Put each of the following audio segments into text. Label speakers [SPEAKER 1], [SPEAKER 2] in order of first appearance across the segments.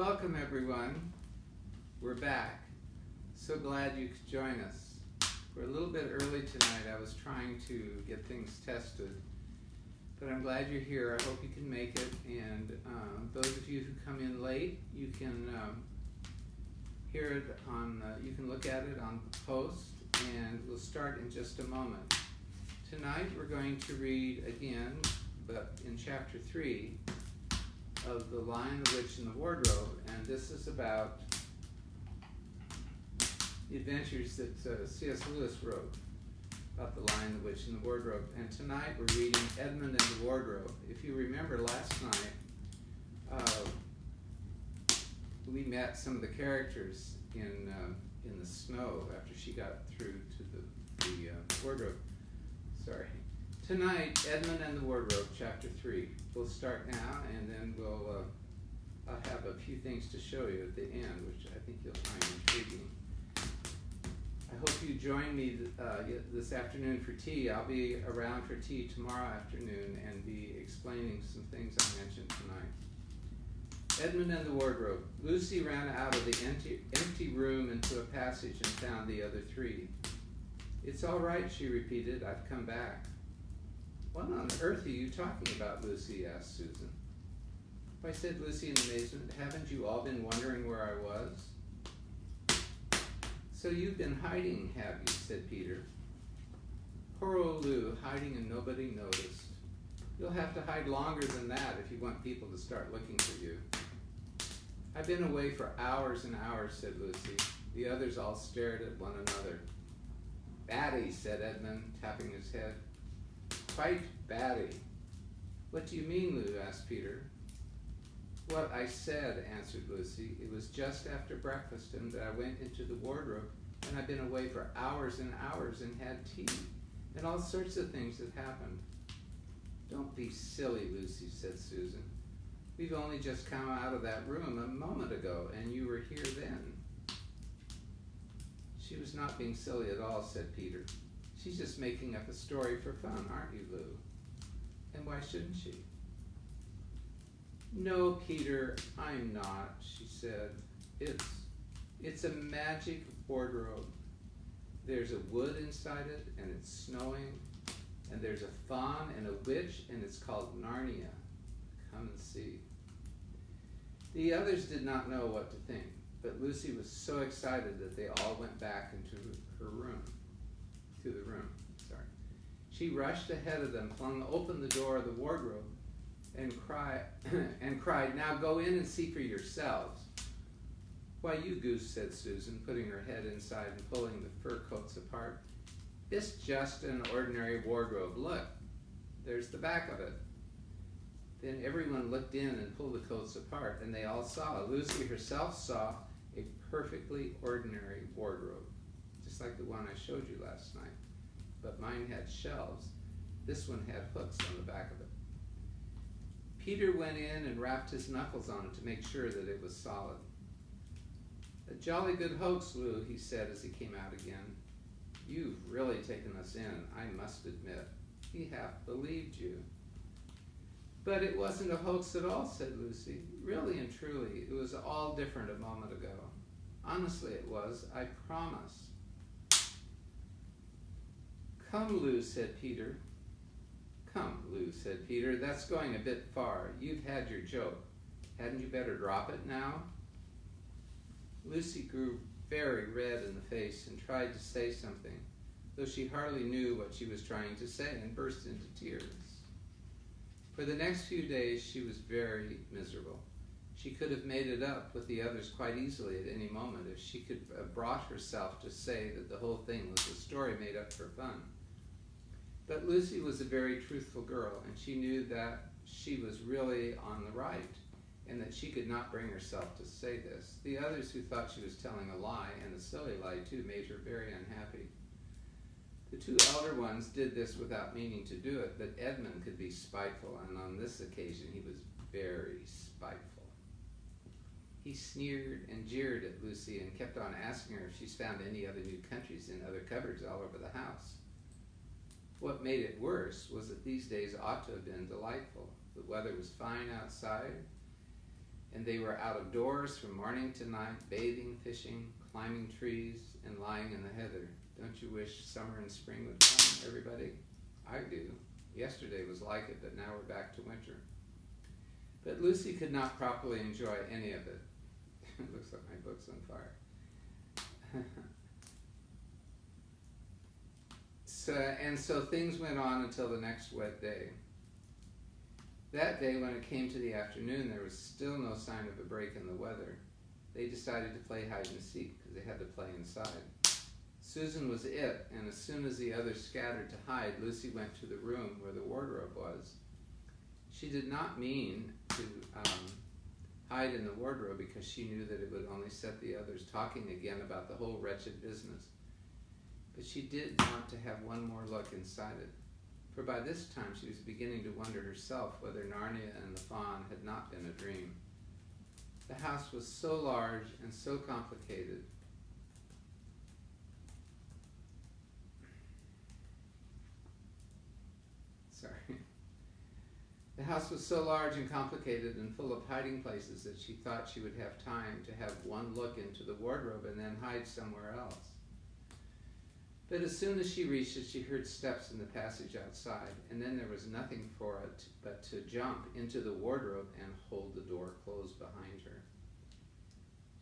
[SPEAKER 1] welcome everyone. We're back. So glad you could join us. We're a little bit early tonight. I was trying to get things tested, but I'm glad you're here. I hope you can make it. And those of you who come in late, you can hear it on, you can look at it on the post, and we'll start in just a moment. Tonight we're going to read again, but in chapter 3 of The Lion, the Witch, and the Wardrobe, and this is about the adventures that C.S. Lewis wrote about the Lion, the Witch, and the Wardrobe. And tonight we're reading Edmund and the Wardrobe. If you remember last night, we met some of the characters in the snow after she got through to the wardrobe. Sorry. Tonight, Edmund and the Wardrobe, chapter 3. We'll start now, and then I'll have a few things to show you at the end, which I think you'll find intriguing. I hope you join me this afternoon for tea. I'll be around for tea tomorrow afternoon and be explaining some things I mentioned tonight. Edmund and the Wardrobe. Lucy ran out of the empty room into a passage and found the other three. "It's all right," she repeated. "I've come back." "What on earth are you talking about, Lucy?" asked Susan. "Why," said Lucy in amazement, "haven't you all been wondering where I was?" "So you've been hiding, have you?" said Peter. "Poor old Lou, hiding and nobody noticed. You'll have to hide longer than that if you want people to start looking for you." "I've been away for hours and hours," said Lucy. The others all stared at one another. "Batty," said Edmund, tapping his head. "Quite batty." "What do you mean, Lou?" asked Peter. "What I said," answered Lucy. "It was just after breakfast and I went into the wardrobe, and I've been away for hours and hours and had tea, and all sorts of things have happened." "Don't be silly, Lucy," said Susan. "We've only just come out of that room a moment ago, and you were here then." "She was not being silly at all," said Peter. "She's just making up a story for fun, aren't you, Lou? And why shouldn't she?" "No, Peter, I'm not," she said. It's a magic wardrobe. There's a wood inside it, and it's snowing, and there's a faun and a witch, and it's called Narnia. Come and see." The others did not know what to think, but Lucy was so excited that they all went back into the room. She rushed ahead of them, flung open the door of the wardrobe, and cried, "Now go in and see for yourselves." "Why, you goose," said Susan, putting her head inside and pulling the fur coats apart. "It's just an ordinary wardrobe. Look, there's the back of it." Then everyone looked in and pulled the coats apart, and they all saw. Lucy herself saw a perfectly ordinary wardrobe, just like the one I showed you last night. But mine had shelves. This one had hooks on the back of it. Peter went in and rapped his knuckles on it to make sure that it was solid. "A jolly good hoax, Lou," he said as he came out again. "You've really taken us in, I must admit. We half believed you." "But it wasn't a hoax at all," said Lucy. "Really and truly, it was all different a moment ago. Honestly it was, I promise." "Come, Lou," said Peter. "Come, Lou," said Peter, "that's going a bit far. You've had your joke. Hadn't you better drop it now?" Lucy grew very red in the face and tried to say something, though she hardly knew what she was trying to say, and burst into tears. For the next few days she was very miserable. She could have made it up with the others quite easily at any moment if she could have brought herself to say that the whole thing was a story made up for fun. But Lucy was a very truthful girl, and she knew that she was really on the right, and that she could not bring herself to say this. The others, who thought she was telling a lie, and a silly lie too, made her very unhappy. The two elder ones did this without meaning to do it, but Edmund could be spiteful, and on this occasion he was very spiteful. He sneered and jeered at Lucy and kept on asking her if she's found any other new countries in other cupboards all over the house. What made it worse was that these days ought to have been delightful. The weather was fine outside, And they were out of doors from morning to night, bathing, fishing, climbing trees, and lying in the heather. Don't you wish summer and spring would come, everybody? I do. Yesterday was like it, but now we're back to winter. But Lucy could not properly enjoy any of it. It looks like my book's on fire. So things went on until the next wet day. That day, when it came to the afternoon, there was still no sign of a break in the weather. They decided to play hide and seek because they had to play inside. Susan was it, and as soon as the others scattered to hide, Lucy went to the room where the wardrobe was. She did not mean to hide in the wardrobe because she knew that it would only set the others talking again about the whole wretched business. But she did want to have one more look inside it. For by this time she was beginning to wonder herself whether Narnia and the Faun had not been a dream. The house was so large and so complicated. The house was so large and complicated and full of hiding places that she thought she would have time to have one look into the wardrobe and then hide somewhere else. But as soon as she reached it, she heard steps in the passage outside, and then there was nothing for it but to jump into the wardrobe and hold the door closed behind her.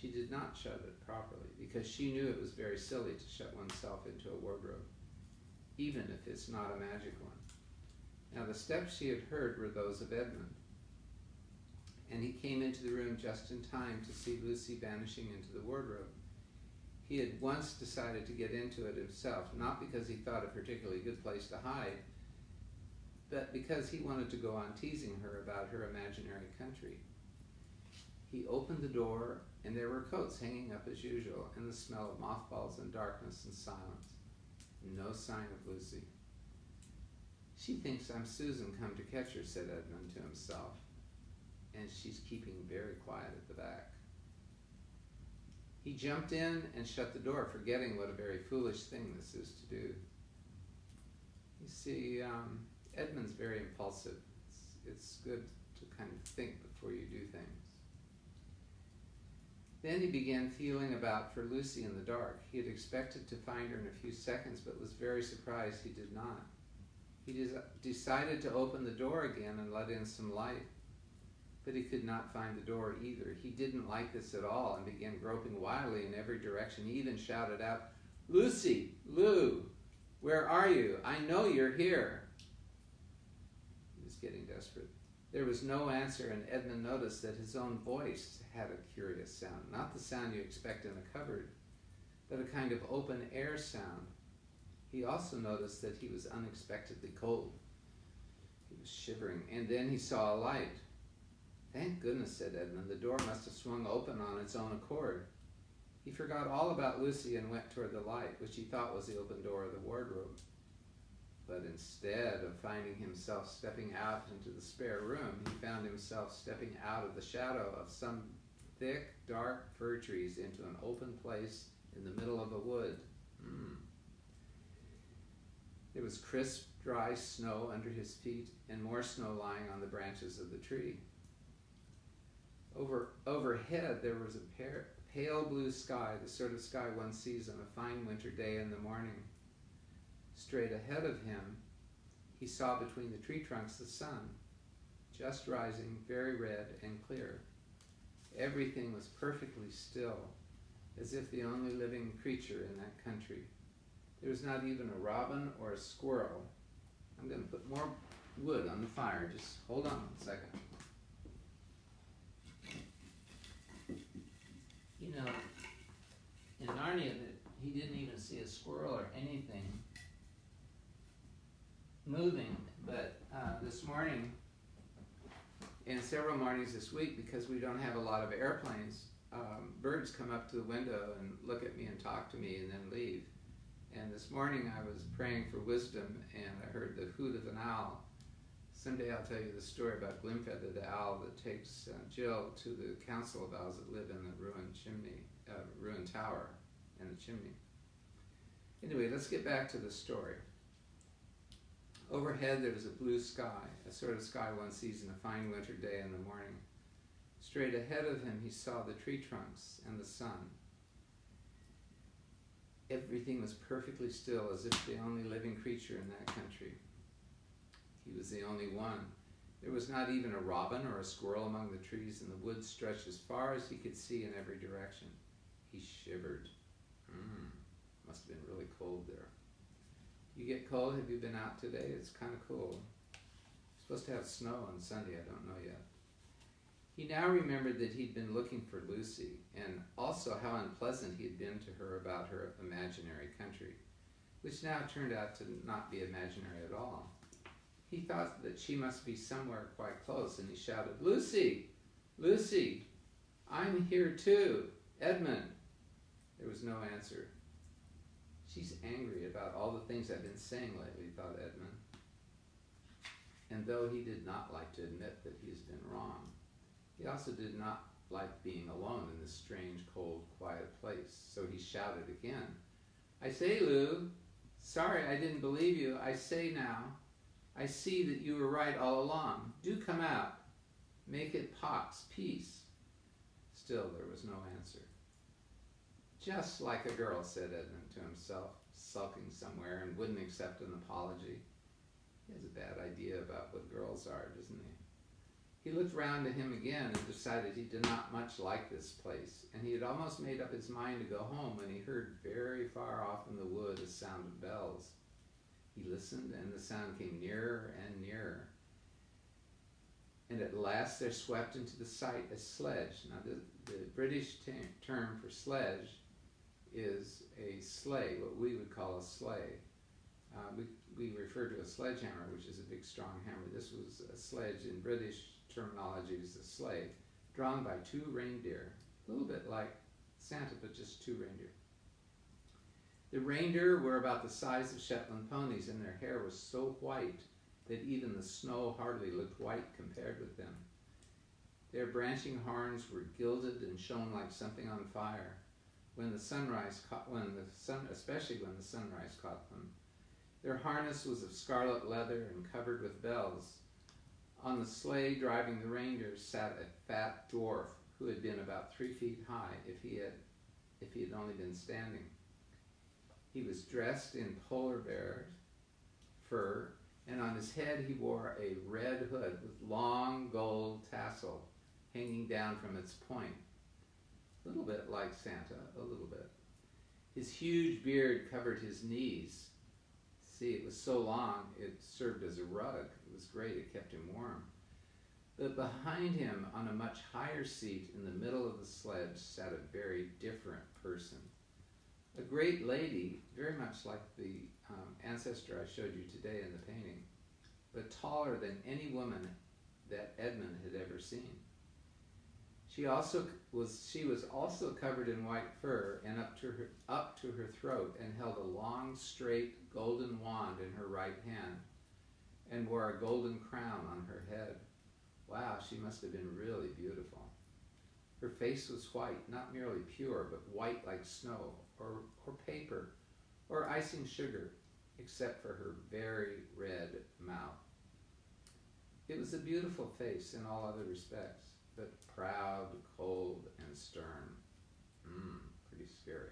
[SPEAKER 1] She did not shut it properly because she knew it was very silly to shut oneself into a wardrobe, even if it's not a magic one. Now the steps she had heard were those of Edmund, and he came into the room just in time to see Lucy vanishing into the wardrobe. He had once decided to get into it himself, not because he thought a particularly good place to hide, but because he wanted to go on teasing her about her imaginary country. He opened the door, and there were coats hanging up as usual, and the smell of mothballs and darkness and silence. No sign of Lucy. She thinks I'm Susan come to catch her, said Edmund to himself, and she's keeping very quiet at the back. He jumped in and shut the door, forgetting what a very foolish thing this is to do. You see, Edmund's very impulsive. It's good to kind of think before you do things. Then he began feeling about for Lucy in the dark. He had expected to find her in a few seconds, but was very surprised he did not. He decided to open the door again and let in some light, but he could not find the door either. He didn't like this at all and began groping wildly in every direction. He even shouted out, "Lucy, Lou, where are you? I know you're here." He was getting desperate. There was no answer, and Edmund noticed that his own voice had a curious sound, not the sound you expect in a cupboard, but a kind of open air sound. He also noticed that he was unexpectedly cold. He was shivering, and then he saw a light. "Thank goodness," said Edmund. "The door must have swung open on its own accord." He forgot all about Lucy and went toward the light, which he thought was the open door of the wardrobe. But instead of finding himself stepping out into the spare room, he found himself stepping out of the shadow of some thick, dark fir trees into an open place in the middle of a wood. There was crisp, dry snow under his feet and more snow lying on the branches of the tree. Overhead there was a pale blue sky, the sort of sky one sees on a fine winter day in the morning. Straight ahead of him, he saw between the tree trunks the sun, just rising, very red and clear. Everything was perfectly still, as if the only living creature in that country. There was not even a robin or a squirrel. I'm going to put more wood on the fire. Just hold on a second. You know, in Narnia, he didn't even see a squirrel or anything moving. But this morning, and several mornings this week, because we don't have a lot of airplanes, birds come up to the window and look at me and talk to me and then leave. And this morning I was praying for wisdom, and I heard the hoot of an owl. Someday I'll tell you the story about Glimfeather, the owl that takes Jill to the council of owls that live in the ruined tower and the chimney. Anyway, let's get back to the story. Overhead there was a blue sky, a sort of sky one sees on a fine winter day in the morning. Straight ahead of him he saw the tree trunks and the sun. Everything was perfectly still, as if the only living creature in that country. He was the only one. There was not even a robin or a squirrel among the trees, and the woods stretched as far as he could see in every direction. He shivered. Must have been really cold there. You get cold? Have you been out today? It's kind of cool. Supposed to have snow on Sunday, I don't know yet. He now remembered that he'd been looking for Lucy, and also how unpleasant he had been to her about her imaginary country, which now turned out to not be imaginary at all. He thought that she must be somewhere quite close, and he shouted, "Lucy! Lucy! I'm here too! Edmund!" There was no answer. She's angry about all the things I've been saying lately, thought Edmund. And though he did not like to admit that he has been wrong, he also did not like being alone in this strange, cold, quiet place. So he shouted again, "I say, Lou, sorry I didn't believe you. I say now, I see that you were right all along. Do come out. Make it pox, peace." Still there was no answer. Just like a girl, said Edmund to himself, sulking somewhere and wouldn't accept an apology. He has a bad idea about what girls are, doesn't he? He looked round at him again and decided he did not much like this place, and he had almost made up his mind to go home when he heard very far off in the wood a sound of bells. He listened, and the sound came nearer and nearer. And at last there swept into the sight a sledge. Now the British term for sledge is a sleigh, what we would call a sleigh. We refer to a sledgehammer, which is a big strong hammer. This was a sledge. In British terminology is a sleigh, drawn by 2 reindeer, a little bit like Santa, but just 2 reindeer. The reindeer were about the size of Shetland ponies, and their hair was so white that even the snow hardly looked white compared with them. Their branching horns were gilded and shone like something on fire especially when the sunrise caught them. Their harness was of scarlet leather and covered with bells. On the sleigh driving the reindeer sat a fat dwarf who had been about 3 feet high if he had only been standing. He was dressed in polar bear fur, and on his head he wore a red hood with long gold tassel hanging down from its point. A little bit like Santa, a little bit. His huge beard covered his knees. See, it was so long, it served as a rug. It was great, it kept him warm. But behind him, on a much higher seat in the middle of the sledge, sat a very different person. A great lady, very much like the ancestor I showed you today in the painting, but taller than any woman that Edmund had ever seen. She was also covered in white fur and up to her throat, and held a long, straight golden wand in her right hand, and wore a golden crown on her head. Wow, she must have been really beautiful. Her face was white, not merely pure, but white like snow, or paper, or icing sugar, except for her very red mouth. It was a beautiful face in all other respects, but proud, cold, and stern. Pretty scary.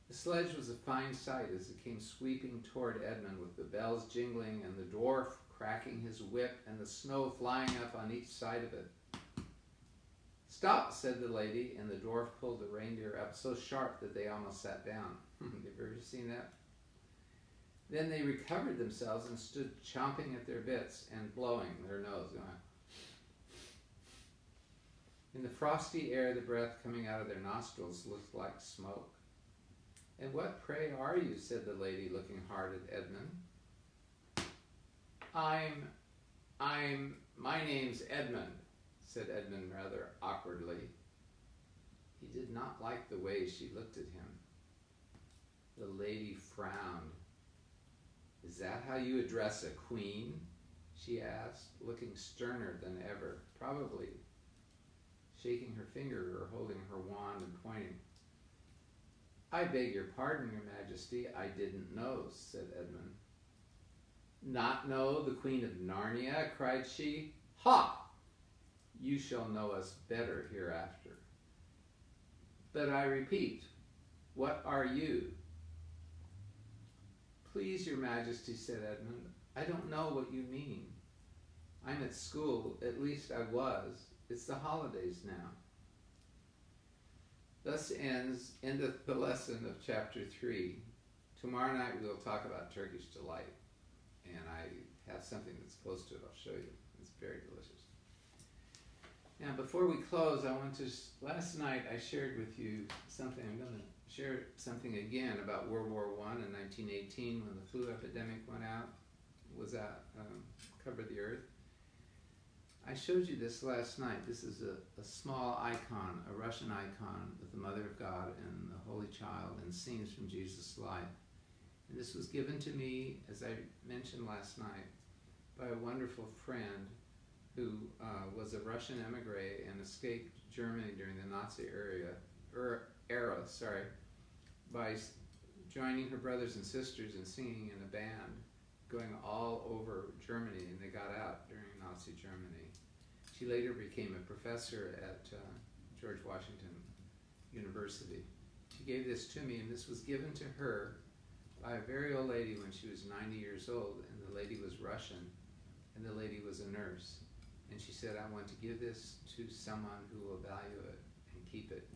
[SPEAKER 1] The sledge was a fine sight as it came sweeping toward Edmund, with the bells jingling and the dwarf cracking his whip and the snow flying up on each side of it. "Stop," said the lady, and the dwarf pulled the reindeer up so sharp that they almost sat down. Have you ever seen that? Then they recovered themselves and stood chomping at their bits and blowing their nose, going. In the frosty air, the breath coming out of their nostrils looked like smoke. "And what, pray, are you?" said the lady, looking hard at Edmund. My name's Edmund," said Edmund rather awkwardly. He did not like the way she looked at him. The lady frowned. "Is that how you address a queen?" she asked, looking sterner than ever, probably shaking her finger or holding her wand and pointing. "I beg your pardon, Your Majesty, I didn't know," said Edmund. "Not know the Queen of Narnia?" cried she. "Ha! you shall know us better hereafter. But I repeat, what are you? Please, your majesty, said Edmund, I don't know what you mean. I'm at school, at least I was. It's the holidays now. Thus endeth the lesson of chapter 3. Tomorrow night we'll talk about Turkish delight. And I have something that's close to it. I'll show you. It's very delicious. Now, before we close, I want to, last night I shared with you something. I'm going to share something again about World War I in 1918 when the flu epidemic covered the earth. I showed you this last night. This is a small icon, a Russian icon with the Mother of God and the Holy Child and scenes from Jesus' life. And this was given to me, as I mentioned last night, by a wonderful friend who was a Russian emigre and escaped Germany during the Nazi era, by joining her brothers and sisters and singing in a band, going all over Germany, and they got out during Nazi Germany. She later became a professor at George Washington University. She gave this to me, and this was given to her by a very old lady when she was 90 years old, and the lady was Russian, and the lady was a nurse. And she said, I want to give this to someone who will value it and keep it.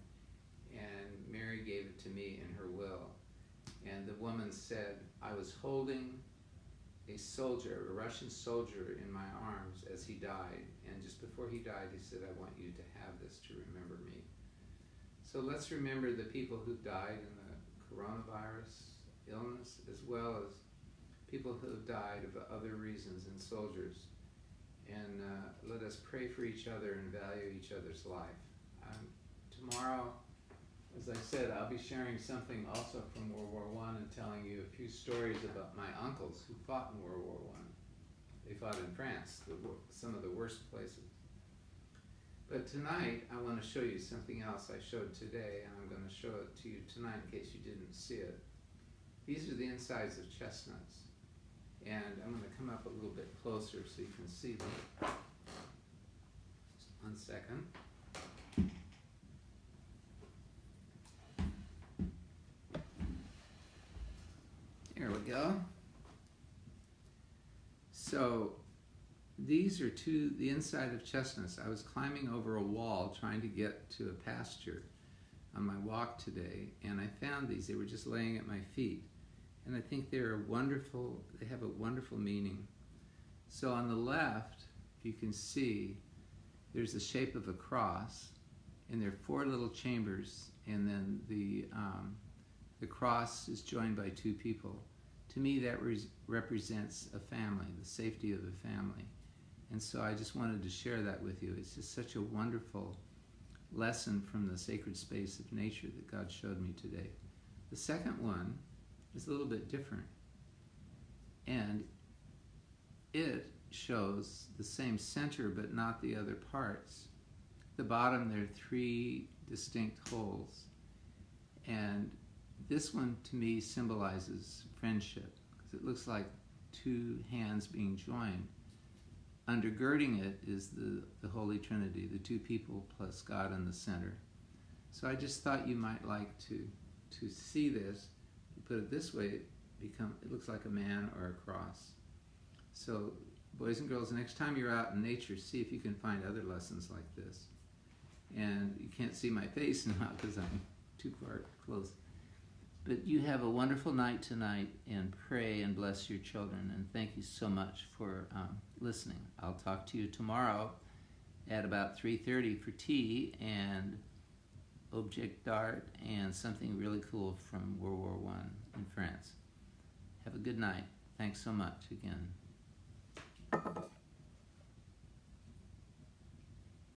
[SPEAKER 1] And Mary gave it to me in her will. And the woman said, I was holding a soldier, a Russian soldier, in my arms as he died. And just before he died, he said, I want you to have this to remember me. So let's remember the people who died in the coronavirus illness, as well as people who have died of other reasons, and soldiers. And let us pray for each other and value each other's life. Tomorrow, as I said, I'll be sharing something also from World War I and telling you a few stories about my uncles who fought in World War I. They fought in France, some of the worst places. But tonight, I want to show you something else I showed today, and I'm going to show it to you tonight in case you didn't see it. These are the insides of chestnuts. And I'm going to come up a little bit closer so you can see them. Just 1 second. Here we go. So these are the inside of chestnuts. I was climbing over a wall trying to get to a pasture on my walk today, and I found these. They were just laying at my feet. And I think they have a wonderful meaning. So on the left, you can see there's the shape of a cross, and there are 4 little chambers, and then the cross is joined by 2 people. To me, that represents a family, the safety of a family. And so I just wanted to share that with you. It's just such a wonderful lesson from the sacred space of nature that God showed me today. The second one is a little bit different, and it shows the same center but not the other parts. At the bottom there are 3 distinct holes, and this one to me symbolizes friendship because it looks like 2 hands being joined. Undergirding it is the Holy Trinity, the 2 people plus God in the center. So I just thought you might like to see this. Put it this way, it looks like a man or a cross. So, boys and girls, next time you're out in nature, see if you can find other lessons like this. And you can't see my face now because I'm too far close. But you have a wonderful night tonight, and pray and bless your children. And thank you so much for listening. I'll talk to you tomorrow at about 3:30 for tea and object d'art and something really cool from World War I in France. Have a good night. Thanks so much again.